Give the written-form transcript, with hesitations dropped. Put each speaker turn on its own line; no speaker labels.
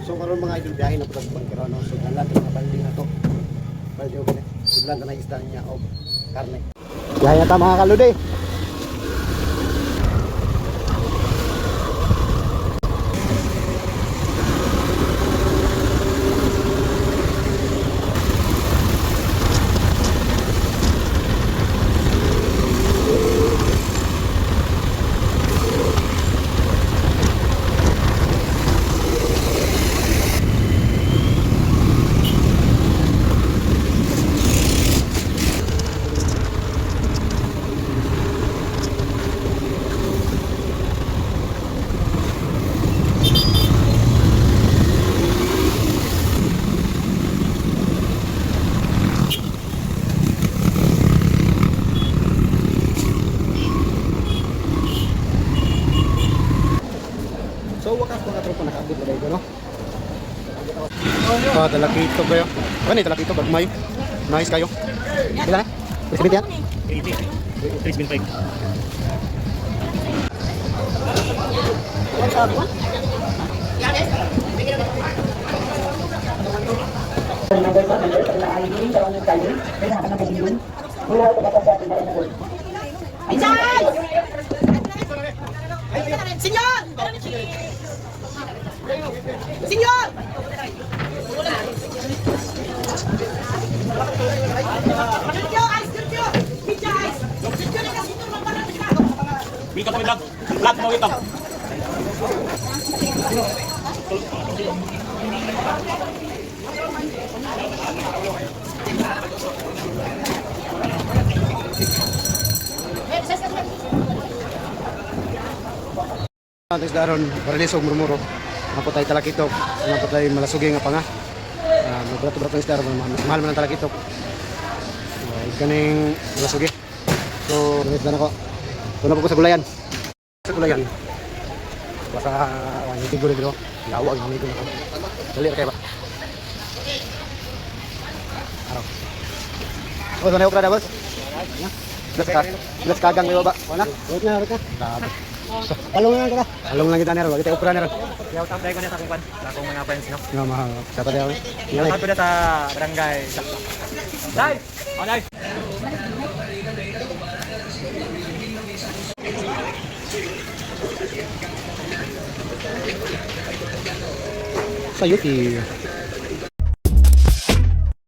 So karon mga idol biyahe na po sa Bangkero no. So dalan mga balding na to. Balding okay. Sudlan na isda niya o karne. Biyahe na ta mga kaludi. So wakas mga tropa nakaabot na dito no. Ah, talakito ba 'yo? Ano talakito bagmay? Nice kayo. Pila na? Resibit yan?
80. 3.5.
Senyor! Senyor!
Bika po ilang. Lahat mo ito.
Antes daron paralisog murmuro. Ako tay talakitok, ako tay malasugi nga panga. Magbrato-brato ng isda mahal man ang talakitok. Kaning malasugi. So, ganit na ako. Tuna po ko sa gulayan. Sa gulayan. Basta hindi ko rin yawa ang amigo nako. Dali kay ba. Araw. Oh, sana okra dapat. Let's kagang mo ba? Wala. Wait na. Halong lang kita. Halong lang kita nero, kita ukra nero.
Yaw tap dai ko na sa kuan. Akong mga friends no.
Nga mahal. Sa pa daw.
Yaw tap da sa barangay. Dai. Oh dai.
Sayuti.